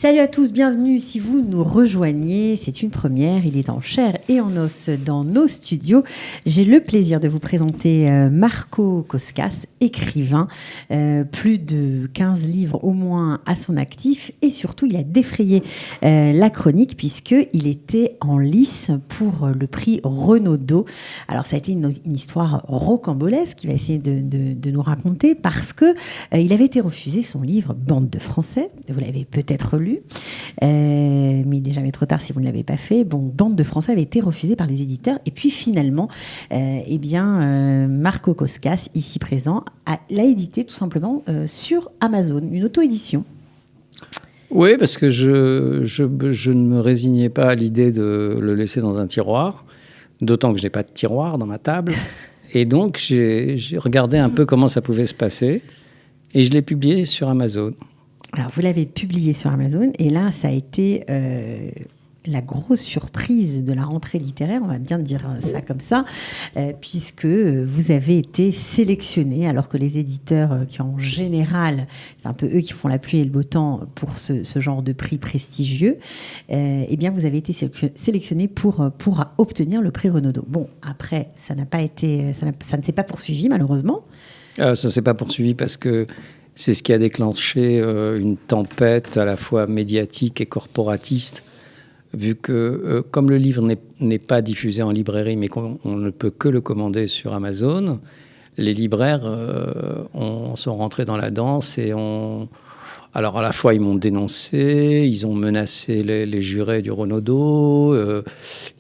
Salut à tous, bienvenue si vous nous rejoignez, c'est une première, il est en chair et en os dans nos studios. J'ai le plaisir de vous présenter Marco Koskas, écrivain, plus de 15 livres au moins à son actif et surtout il a défrayé la chronique puisqu'il était en lice pour le prix Renaudot. Alors ça a été une histoire rocambolesque qu'il va essayer de nous raconter parce que il avait été refusé son livre Bande de Français, vous l'avez peut-être lu. Mais il n'est jamais trop tard si vous ne l'avez pas fait. Bon, Bande de Français avait été refusée par les éditeurs et puis finalement, Marco Koskas, ici présent, l'a édité tout simplement sur Amazon, une auto-édition. Oui, parce que je ne me résignais pas à l'idée de le laisser dans un tiroir, d'autant que je n'ai pas de tiroir dans ma table. Et donc, j'ai regardé un peu comment ça pouvait se passer et je l'ai publié sur Amazon. Alors, vous l'avez publié sur Amazon et là, ça a été la grosse surprise de la rentrée littéraire, on va bien dire ça comme ça, puisque vous avez été sélectionné, alors que les éditeurs qui en général, c'est un peu eux qui font la pluie et le beau temps pour ce genre de prix prestigieux, eh bien vous avez été sélectionné pour obtenir le prix Renaudot. Bon, après, ça ne s'est pas poursuivi malheureusement. Ça ne s'est pas poursuivi parce que c'est ce qui a déclenché une tempête à la fois médiatique et corporatiste, vu que comme le livre n'est pas diffusé en librairie, mais qu'on ne peut que le commander sur Amazon, les libraires sont rentrés dans la danse et alors à la fois ils m'ont dénoncé, ils ont menacé les jurés du Renaudot,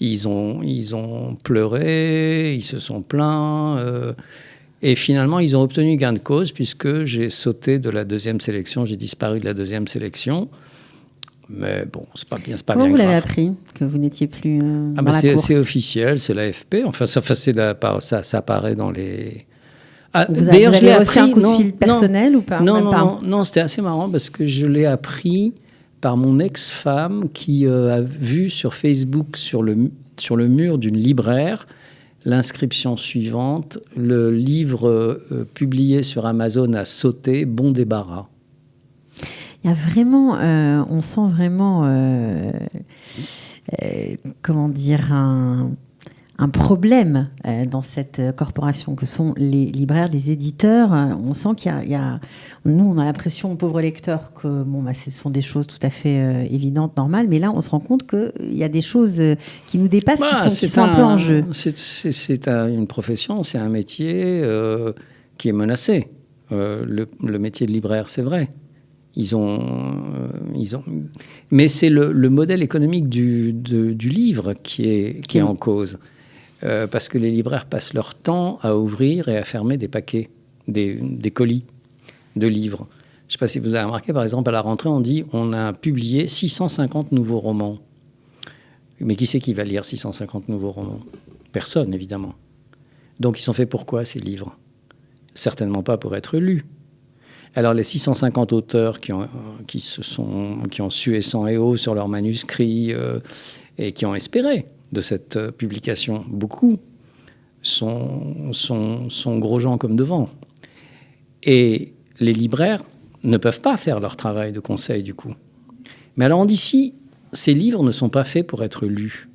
ils ont pleuré, ils se sont plaints. Et finalement, ils ont obtenu gain de cause puisque j'ai sauté de la deuxième sélection, j'ai disparu de la deuxième sélection. Mais bon, c'est pas bien grave. Comment vous l'avez appris que vous n'étiez plus dans la course ? C'est officiel, c'est l'AFP. Enfin, ça apparaît dans les... D'ailleurs, je l'ai appris. Un coup de fil personnel ou pas ? Non, c'était assez marrant parce que je l'ai appris par mon ex-femme qui a vu sur Facebook, sur le mur d'une libraire, l'inscription suivante: le livre publié sur Amazon a sauté, bon débarras. Il y a vraiment, on sent vraiment, comment dire, un problème dans cette corporation que sont les libraires, les éditeurs. On sent qu'il y a nous, on a l'impression, pauvres lecteurs, que ce sont des choses tout à fait évidentes, normales, mais là, on se rend compte qu'il y a des choses qui nous dépassent, qui sont un peu en jeu. C'est une profession, c'est un métier qui est menacé. Le métier de libraire, c'est vrai. Mais c'est le modèle économique du livre qui est en cause. Parce que les libraires passent leur temps à ouvrir et à fermer des paquets, des colis de livres. Je ne sais pas si vous avez remarqué, par exemple, à la rentrée, on dit on a publié 650 nouveaux romans. Mais qui c'est qui va lire 650 nouveaux romans ? Personne, évidemment. Donc, ils sont faits pour quoi, ces livres ? Certainement pas pour être lus. Alors, les 650 auteurs qui ont sué sang et eau sur leurs manuscrits et qui ont espéré de cette publication, beaucoup sont gros gens comme devant. Et les libraires ne peuvent pas faire leur travail de conseil, du coup. Mais alors, on dit si ces livres ne sont pas faits pour être lus,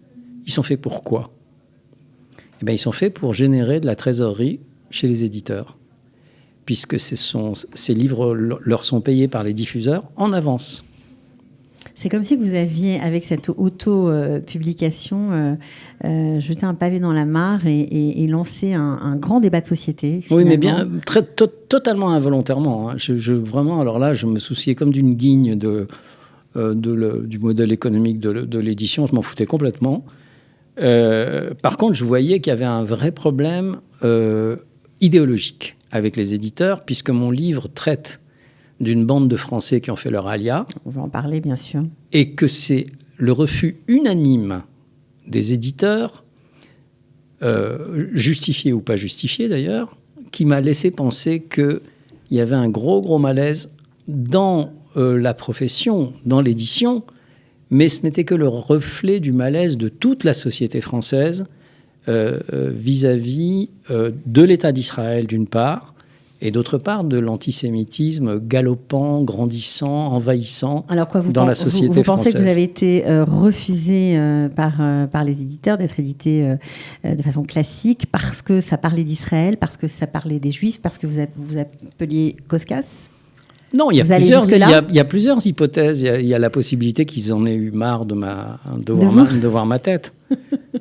ils sont faits pour quoi ? Eh bien, ils sont faits pour générer de la trésorerie chez les éditeurs, puisque ces livres leur sont payés par les diffuseurs en avance. C'est comme si vous aviez, avec cette auto-publication, jeté un pavé dans la mare et lancé un grand débat de société. Finalement. Oui, mais bien, totalement involontairement. Hein. Vraiment, alors là, je me souciais comme d'une guigne du modèle économique de l'édition. Je m'en foutais complètement. Par contre, je voyais qu'il y avait un vrai problème idéologique avec les éditeurs, puisque mon livre traite d'une bande de Français qui ont fait leur alia. On va en parler, bien sûr. Et que c'est le refus unanime des éditeurs, justifié ou pas justifié d'ailleurs, qui m'a laissé penser qu'il y avait un gros malaise dans la profession, dans l'édition, mais ce n'était que le reflet du malaise de toute la société française vis-à-vis de l'État d'Israël, d'une part, et d'autre part de l'antisémitisme galopant, grandissant, envahissant dans la société vous pensez française. que vous avez été refusé par les éditeurs d'être édité de façon classique parce que ça parlait d'Israël, parce que ça parlait des Juifs, parce que vous appeliez Koskas? Non, il y a plusieurs hypothèses. Il y a la possibilité qu'ils en aient eu marre de voir ma tête.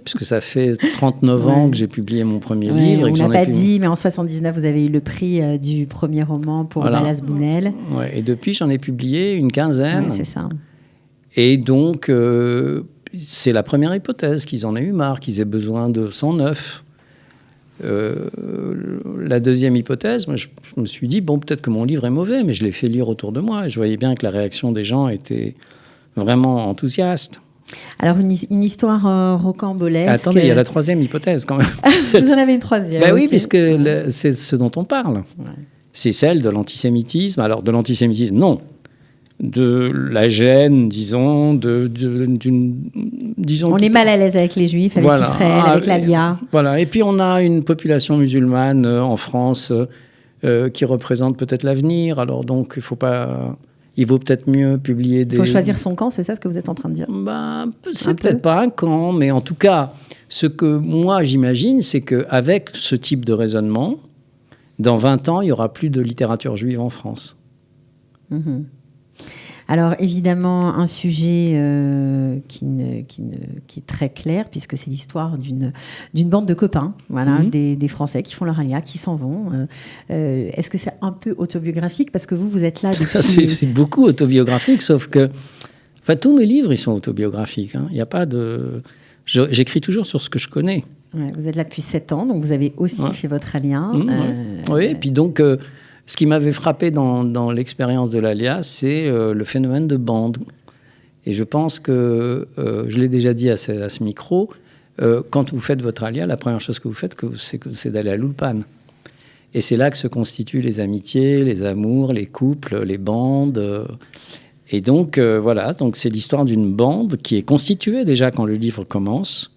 Puisque ça fait 39 ans que j'ai publié mon premier livre. On n'a pas dit, mais en 79, vous avez eu le prix du premier roman pour Balaz Bounel. Ouais, et depuis, j'en ai publié une quinzaine. Ouais, c'est ça. Et donc, c'est la première hypothèse, qu'ils en aient eu marre, qu'ils aient besoin de 109. La deuxième hypothèse, moi, je me suis dit, bon, peut-être que mon livre est mauvais, mais je l'ai fait lire autour de moi. Et je voyais bien que la réaction des gens était vraiment enthousiaste. Alors, une histoire rocambolesque. Attendez, il y a la troisième hypothèse quand même. Vous en avez une troisième. Ben oui, puisque c'est ce dont on parle. Ouais. C'est celle de l'antisémitisme. Alors, de l'antisémitisme, non. De la gêne, disons, disons. On est mal à l'aise avec les Juifs, avec Israël, avec l'Alia. Voilà. Et puis, on a une population musulmane en France qui représente peut-être l'avenir. Alors, donc, il vaut peut-être mieux publier des... Il faut choisir son camp, c'est ça ce que vous êtes en train de dire? C'est peut-être pas un camp, mais en tout cas, ce que moi j'imagine, c'est qu'avec ce type de raisonnement, dans 20 ans, il n'y aura plus de littérature juive en France. Mm-hmm. Alors évidemment, un sujet qui est très clair, puisque c'est l'histoire d'une bande de copains, voilà, des Français qui font leur alia, qui s'en vont. Est-ce que c'est un peu autobiographique? Parce que vous êtes là depuis... c'est beaucoup autobiographique, sauf que tous mes livres, ils sont autobiographiques. Hein. Il n'y a pas de... J'écris toujours sur ce que je connais. Ouais, vous êtes là depuis 7 ans, donc vous avez aussi fait votre alia. Oui, et puis donc... ce qui m'avait frappé dans l'expérience de l'ALIA, c'est le phénomène de bande. Et je pense que, je l'ai déjà dit à ce micro, quand vous faites votre ALIA, la première chose que vous faites, c'est d'aller à l'Ulpan. Et c'est là que se constituent les amitiés, les amours, les couples, les bandes. Et donc, voilà, donc c'est l'histoire d'une bande qui est constituée déjà quand le livre commence,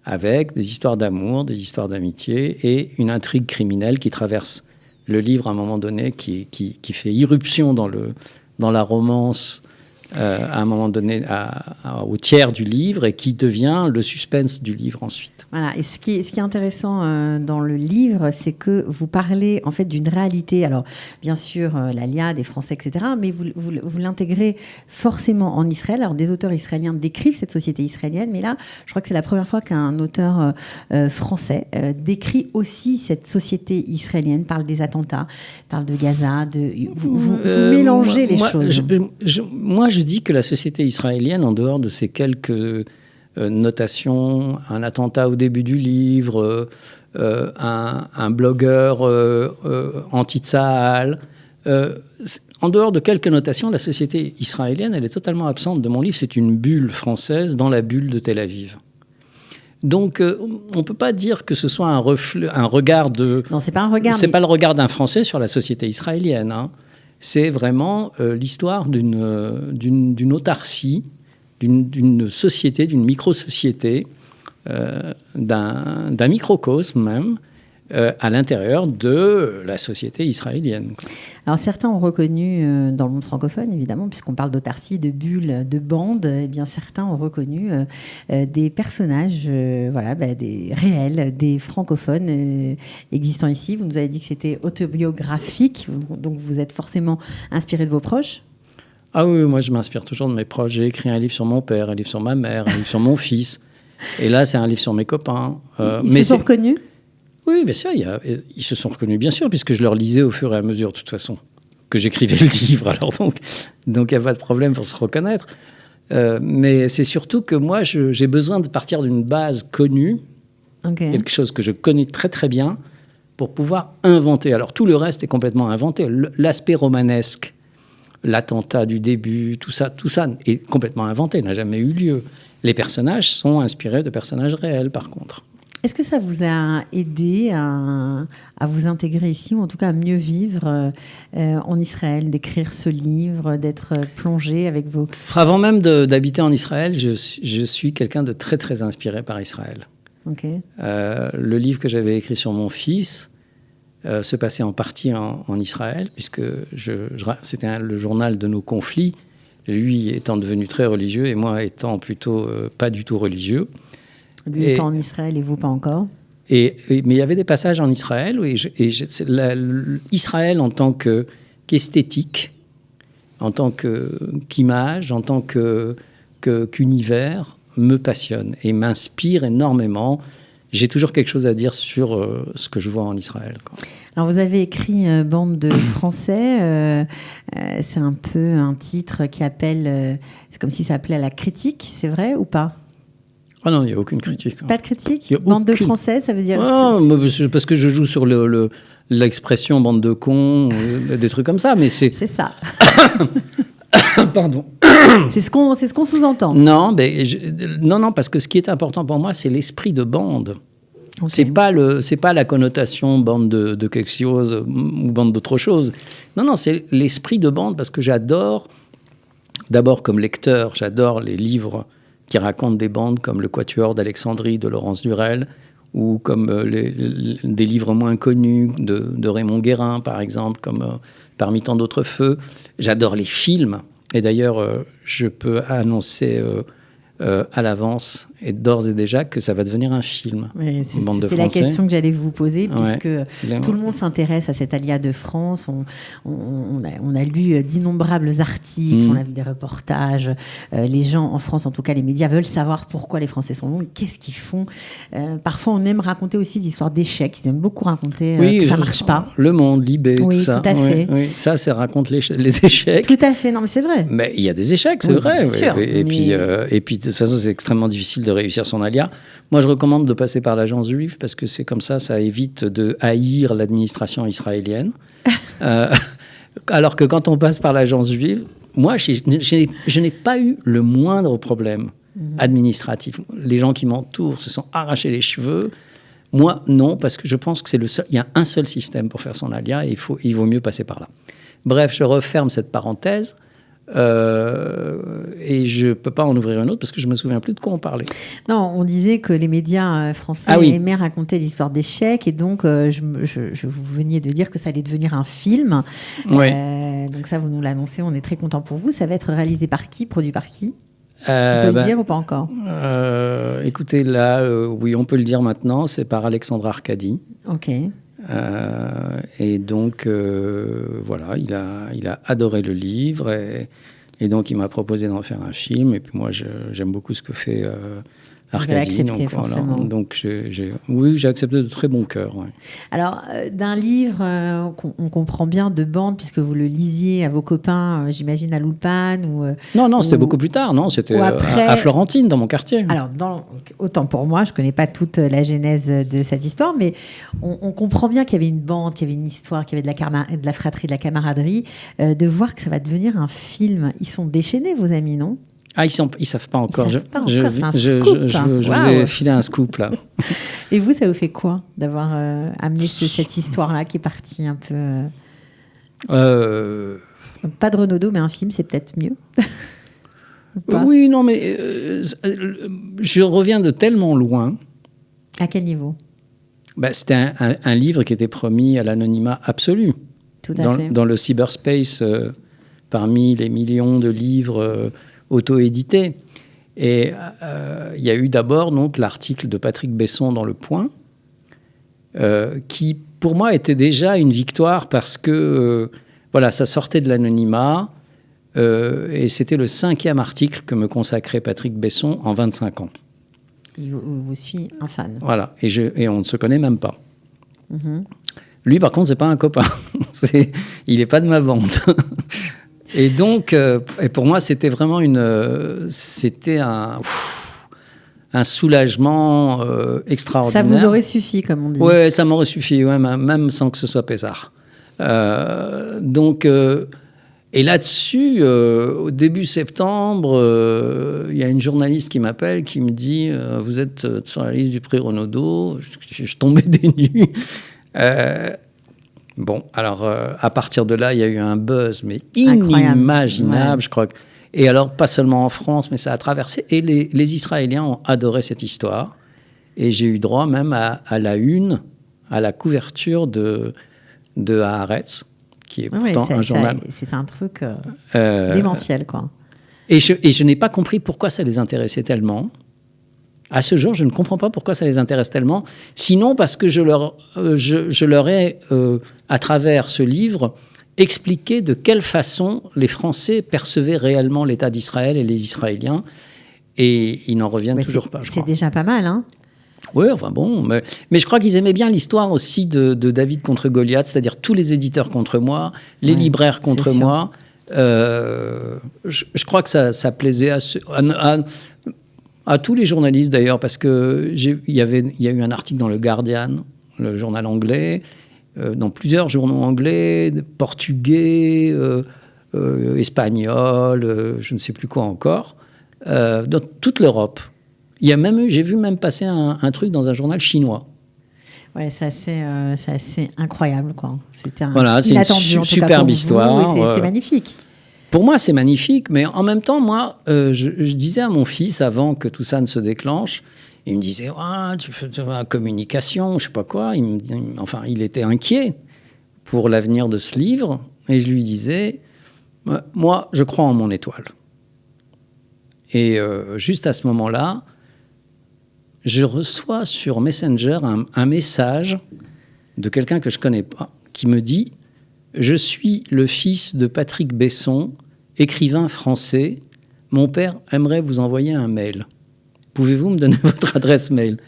avec des histoires d'amour, des histoires d'amitié et une intrigue criminelle qui traverse le livre, à un moment donné, qui fait irruption dans la romance, à un moment donné, au tiers du livre, et qui devient le suspense du livre ensuite. Voilà. Et ce qui est intéressant dans le livre, c'est que vous parlez en fait d'une réalité. Alors, bien sûr, l'Alia, des Français, etc., mais vous l'intégrez forcément en Israël. Alors, des auteurs israéliens décrivent cette société israélienne, mais là, je crois que c'est la première fois qu'un auteur français décrit aussi cette société israélienne, parle des attentats, parle de Gaza, vous mélangez les choses. Moi, je dis que la société israélienne, en dehors de ces quelques notations, un attentat au début du livre, un blogueur anti-Tsahal, en dehors de quelques notations, la société israélienne, elle est totalement absente de mon livre. C'est une bulle française dans la bulle de Tel Aviv. Donc, on ne peut pas dire que ce soit un regard de... Non, c'est pas un regard. C'est pas le regard d'un Français sur la société israélienne. Hein. C'est vraiment l'histoire d'une autarcie, d'une société, d'une micro-société, d'un microcosme même, à l'intérieur de la société israélienne. Alors certains ont reconnu, dans le monde francophone évidemment, puisqu'on parle d'autarcie, de bulles, de bandes, eh bien certains ont reconnu des personnages des réels, des francophones existant ici. Vous nous avez dit que c'était autobiographique, donc vous êtes forcément inspiré de vos proches. Ah oui, moi je m'inspire toujours de mes proches. J'ai écrit un livre sur mon père, un livre sur ma mère, un livre sur mon fils. Et là, c'est un livre sur mes copains. Ils se sont reconnus ? Oui, bien sûr, ils se sont reconnus, bien sûr, puisque je leur lisais au fur et à mesure, de toute façon, que j'écrivais le livre. Alors donc il n'y a pas de problème pour se reconnaître. Mais c'est surtout que moi, j'ai besoin de partir d'une base connue, quelque chose que je connais très très bien, pour pouvoir inventer. Alors tout le reste est complètement inventé. L'aspect romanesque, l'attentat du début, tout ça est complètement inventé, n'a jamais eu lieu. Les personnages sont inspirés de personnages réels, par contre. Est-ce que ça vous a aidé à vous intégrer ici, ou en tout cas à mieux vivre en Israël, d'écrire ce livre, d'être plongé avec vos... Avant même d'habiter en Israël, je suis quelqu'un de très, très inspiré par Israël. Okay. Le livre que j'avais écrit sur mon fils, se passait en partie en Israël, puisque c'était le journal de nos conflits, lui étant devenu très religieux et moi étant plutôt pas du tout religieux. Lui étant en Israël et vous pas encore. Mais il y avait des passages en Israël, Israël en tant qu'esthétique, en tant qu'image, en tant qu'univers, me passionne et m'inspire énormément. J'ai toujours quelque chose à dire sur ce que je vois en Israël, quoi. Alors, vous avez écrit Bande de Français. C'est un peu un titre qui appelle... c'est comme si ça appelait à la critique, c'est vrai ou pas? Ah non, il n'y a aucune critique. Pas de critique? Bande de Français, ça veut dire... Parce que je joue sur l'expression bande de cons, des trucs comme ça, mais c'est... C'est ça. Pardon. C'est ce qu'on sous-entend. Non, non, parce que ce qui est important pour moi, c'est l'esprit de bande. Okay. C'est pas la connotation bande de quelque chose ou bande d'autre chose. Non, c'est l'esprit de bande, parce que j'adore, d'abord comme lecteur, j'adore les livres qui racontent des bandes comme Le Quatuor d'Alexandrie de Laurence Durel, ou comme des livres moins connus de Raymond Guérin, par exemple, comme Parmi tant d'autres feux. J'adore les films. Et d'ailleurs, je peux annoncer à l'avance et d'ores et déjà que ça va devenir un film. C'était la question que j'allais vous poser, puisque tout le monde s'intéresse à cet Alia de France. On a lu d'innombrables articles, on a vu des reportages. Les gens en France, en tout cas les médias, veulent savoir pourquoi les Français sont longs et qu'est-ce qu'ils font. Parfois, on aime raconter aussi des histoires d'échecs. Ils aiment beaucoup raconter que ça ne marche pas. Le Monde, Libé, tout ça. Oui, tout à fait. Oui. Ça raconte les échecs. Tout à fait, non mais c'est vrai. Mais il y a des échecs, c'est vrai. Bien sûr, et puis, de toute façon, c'est extrêmement difficile de réussir son Alia. Moi, je recommande de passer par l'agence juive parce que c'est comme ça évite de haïr l'administration israélienne. Alors que quand on passe par l'agence juive, moi, je n'ai pas eu le moindre problème administratif. Les gens qui m'entourent se sont arrachés les cheveux. Moi, non, parce que je pense que il y a un seul système pour faire son Alia et il vaut mieux passer par là. Bref, je referme cette parenthèse. Et je ne peux pas en ouvrir une autre parce que je ne me souviens plus de quoi on parlait. Non, on disait que les médias français aimaient raconter l'histoire d'échecs et donc vous veniez de dire que ça allait devenir un film. Oui. Donc ça, vous nous l'annoncez, on est très contents pour vous. Ça va être réalisé par qui, produit par qui? On peut le dire ou pas encore? Écoutez, là, oui, on peut le dire maintenant, c'est par Alexandre Arcadi. Ok. Et donc, voilà, il a adoré le livre et donc il m'a proposé d'en faire un film. Et puis moi, j'aime beaucoup ce que fait Arcadi. Vous avez accepté, forcément. Donc, oui, j'ai accepté de très bon cœur. Ouais. Alors, d'un livre, on comprend bien de bande, puisque vous le lisiez à vos copains, j'imagine à l'Ulpan Non, c'était beaucoup plus tard. Non, c'était à Florentine, dans mon quartier. Alors, autant pour moi, je ne connais pas toute la genèse de cette histoire, mais on comprend bien qu'il y avait une bande, qu'il y avait une histoire, qu'il y avait de la fratrie, de la camaraderie. De voir que ça va devenir un film. Ils sont déchaînés, vos amis, non? Ah, ils savent pas encore. C'est un scoop. Je vous ai filé un scoop, là. Et vous, ça vous fait quoi d'avoir amené cette histoire-là qui est partie un peu... Pas de Renaudot, mais un film, c'est peut-être mieux. Oui, non, mais je reviens de tellement loin. À quel niveau? C'était un livre qui était promis à l'anonymat absolu. Tout à fait. Dans le cyberspace, parmi les millions de livres... auto-édité. Et il y a eu d'abord donc l'article de Patrick Besson dans Le Point, qui pour moi était déjà une victoire parce que voilà, ça sortait de l'anonymat et c'était le 5e article que me consacrait Patrick Besson en 25 ans. Il vous suit un fan. Voilà, et on ne se connaît même pas. Lui, par contre, c'est pas un copain. Il n'est pas de ma bande. Et donc, et pour moi, c'était vraiment un soulagement extraordinaire. Ça vous aurait suffi, comme on dit. Oui, ça m'aurait suffi, ouais, même sans que ce soit Pésard. Donc, et là-dessus, au début septembre, il y a une journaliste qui m'appelle, qui me dit « Vous êtes sur la liste du prix Renaudot ». Je tombais des nues. Bon, alors, à partir de là, il y a eu un buzz, mais inimaginable, ouais. Je crois. Et alors, pas seulement en France, mais ça a traversé. Et les Israéliens ont adoré cette histoire. Et j'ai eu droit même à la une, à la couverture de Haaretz, qui est pourtant un journal. C'est un truc démentiel, quoi. Et je n'ai pas compris pourquoi ça les intéressait tellement. À ce jour, je ne comprends pas pourquoi ça les intéresse tellement. Sinon, parce que je leur ai, à travers ce livre, expliqué de quelle façon les Français percevaient réellement l'État d'Israël et les Israéliens. Et ils n'en reviennent toujours pas, je crois. C'est déjà pas mal, hein? Oui, enfin bon. Mais je crois qu'ils aimaient bien l'histoire aussi de David contre Goliath, c'est-à-dire tous les éditeurs contre moi, les libraires contre moi. Je crois que ça plaisait à tous les journalistes d'ailleurs, parce qu'il y a eu un article dans le Guardian, le journal anglais, dans plusieurs journaux anglais, portugais, espagnols, je ne sais plus quoi encore, dans toute l'Europe. J'ai vu même passer un truc dans un journal chinois. Ouais, c'est assez incroyable, quoi. C'était c'est une superbe histoire. C'est magnifique. Pour moi, c'est magnifique, mais en même temps, moi, je disais à mon fils, avant que tout ça ne se déclenche, il me disait tu fais de la communication, je sais pas quoi. Il était inquiet pour l'avenir de ce livre, et je lui disais, moi, je crois en mon étoile. Et juste à ce moment-là, je reçois sur Messenger un message de quelqu'un que je connais pas, qui me dit: je suis le fils de Patrick Besson, écrivain français. Mon père aimerait vous envoyer un mail. Pouvez-vous me donner votre adresse mail ?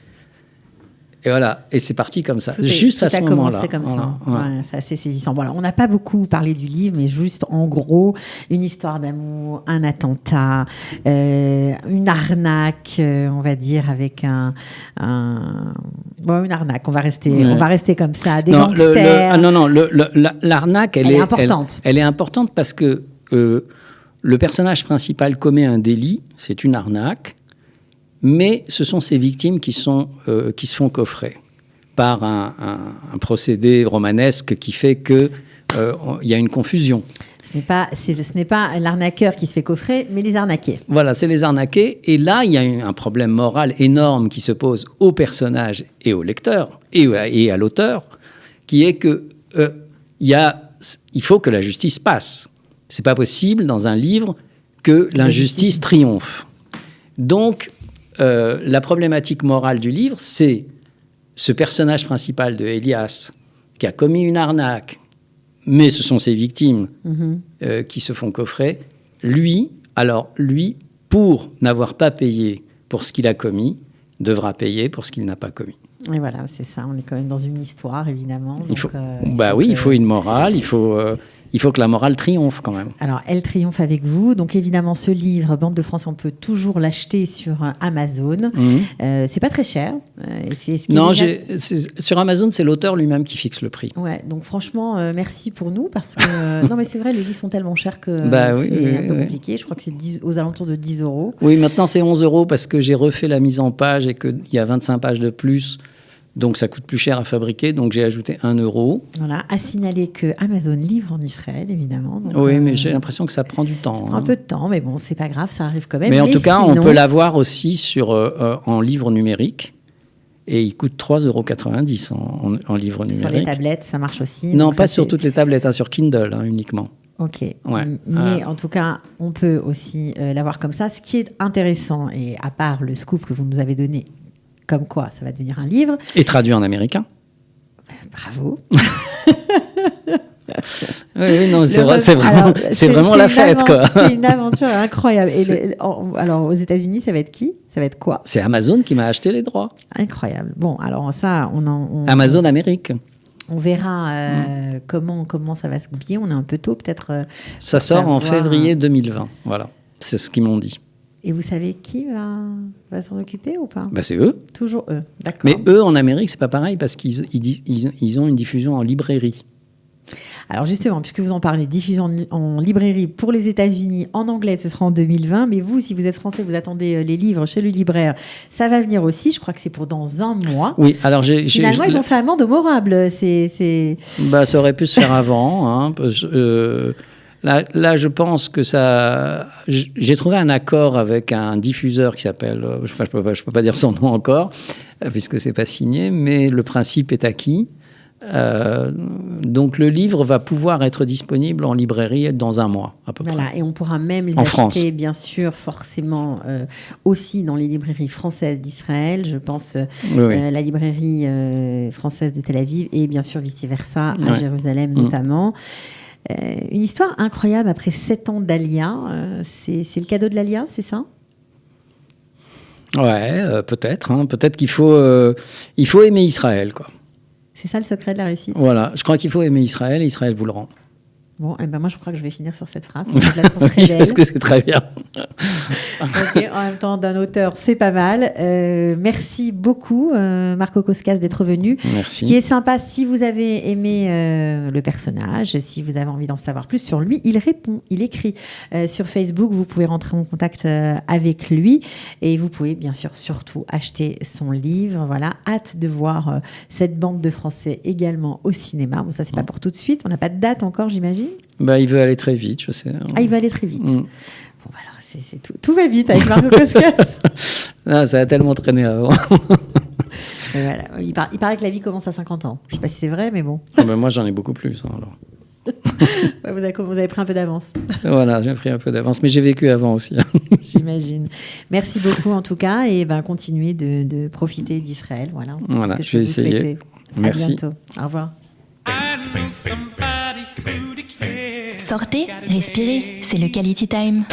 Et voilà, et c'est parti comme ça. Juste à ce moment-là. Comme ça. Ouais, c'est assez saisissant. Voilà, on n'a pas beaucoup parlé du livre, mais juste en gros, une histoire d'amour, un attentat, une arnaque, on va dire, avec une arnaque. On va rester comme ça, des gangsters. L'arnaque, elle est importante. Elle est importante parce que le personnage principal commet un délit, c'est une arnaque. Mais ce sont ces victimes qui se font coffrer par un procédé romanesque qui fait qu'il y a une confusion. Ce n'est pas l'arnaqueur qui se fait coffrer, mais les arnaqués. Voilà, c'est les arnaqués. Et là, il y a un problème moral énorme qui se pose au personnage et au lecteur et à l'auteur, qui est que il faut que la justice passe. C'est pas possible dans un livre que l'injustice triomphe. Donc, la problématique morale du livre, c'est ce personnage principal de Elias qui a commis une arnaque, mais ce sont ses victimes qui se font coffrer. Lui, pour n'avoir pas payé pour ce qu'il a commis, devra payer pour ce qu'il n'a pas commis. Et voilà, c'est ça. On est quand même dans une histoire, évidemment. Donc, il faut une morale, il faut que la morale triomphe quand même. Alors, elle triomphe avec vous. Donc, évidemment, ce livre, Bande de France, on peut toujours l'acheter sur Amazon. C'est pas très cher. Sur Amazon, c'est l'auteur lui-même qui fixe le prix. Ouais, donc franchement, merci pour nous. Parce que, non, mais c'est vrai, les livres sont tellement chers que c'est un peu compliqué. Je crois que c'est aux alentours de 10 €. Oui, maintenant, c'est 11 € parce que j'ai refait la mise en page et qu'il y a 25 pages de plus. Donc, ça coûte plus cher à fabriquer. Donc, j'ai ajouté 1 €. Voilà. À signaler que Amazon livre en Israël, évidemment. Donc, oui, mais j'ai l'impression que ça prend du temps. Un peu de temps, mais bon, c'est pas grave, ça arrive quand même. Mais en tout cas, on peut l'avoir aussi en livre numérique. Et il coûte 3,90 € en livre numérique. Sur les tablettes, ça marche aussi. Non, pas sur toutes les tablettes, sur Kindle uniquement. Ok. Ouais. Mais en tout cas, on peut aussi l'avoir comme ça. Ce qui est intéressant, et à part le scoop que vous nous avez donné, comme quoi ça va devenir un livre. Et traduit en américain. Bravo. Oui, non, c'est vraiment la fête, quoi. C'est une aventure incroyable. Alors, aux États-Unis, ça va être qui ? Ça va être quoi ? C'est Amazon qui m'a acheté les droits. Incroyable. Bon, alors ça, Amazon Amérique. On verra comment ça va se goupiller. On est un peu tôt, peut-être. Ça sort en février 2020. Voilà, c'est ce qu'ils m'ont dit. Et vous savez qui va s'en occuper ou pas ? C'est eux. Toujours eux, d'accord. Mais eux, en Amérique, c'est pas pareil parce qu'ils ont une diffusion en librairie. Alors justement, puisque vous en parlez, diffusion en librairie pour les États-Unis, en anglais, ce sera en 2020. Mais vous, si vous êtes français, vous attendez les livres chez le libraire, ça va venir aussi. Je crois que c'est pour dans un mois. Oui, alors Finalement, ils ont fait amende honorable. Ça aurait pu se faire avant. Hein, Là, je pense que ça... J'ai trouvé un accord avec un diffuseur qui s'appelle... je peux pas dire son nom encore, puisque c'est pas signé, mais le principe est acquis. Donc le livre va pouvoir être disponible en librairie dans un mois à peu près. Voilà, et on pourra même les En acheter, France. bien sûr, forcément, aussi dans les librairies françaises d'Israël. Je pense Oui. la librairie française de Tel Aviv et bien sûr vice-versa à Ouais. Jérusalem notamment. Une histoire incroyable après 7 ans d'Alia. C'est le cadeau de l'Alia, c'est ça ? Ouais, peut-être. Hein. Peut-être qu'il faut aimer Israël, quoi. C'est ça le secret de la réussite ? Voilà, je crois qu'il faut aimer Israël et Israël vous le rend. Bon, eh ben moi je crois que je vais finir sur cette phrase parce que je la trouve très belle. Parce que c'est très bien. Ok, en même temps, d'un auteur, c'est pas mal. Merci beaucoup, Marco Koskas, d'être venu. Merci. Ce qui est sympa, si vous avez aimé le personnage, si vous avez envie d'en savoir plus sur lui, il répond, il écrit sur Facebook. Vous pouvez rentrer en contact avec lui et vous pouvez bien sûr surtout acheter son livre. Voilà, hâte de voir cette bande de Français également au cinéma. Bon, ça c'est pas pour tout de suite. On n'a pas de date encore, j'imagine. Bah, il veut aller très vite, je sais. Ah, il va aller très vite. Bon, bah alors, c'est tout va vite avec Marco Koskas. Ah, ça a tellement traîné avant. Voilà. Il paraît que la vie commence à 50 ans. Je ne sais pas si c'est vrai, mais bon. Ah, bah, moi, j'en ai beaucoup plus. Hein, alors. Ouais, vous avez pris un peu d'avance. Voilà, j'ai pris un peu d'avance, mais j'ai vécu avant aussi. J'imagine. Merci beaucoup en tout cas, et continuez de profiter d'Israël. Voilà, Voilà, ce que je vais peux vous essayer. souhaiter. Merci. À bientôt. Au revoir. Sortez, respirez, c'est le Quality Time.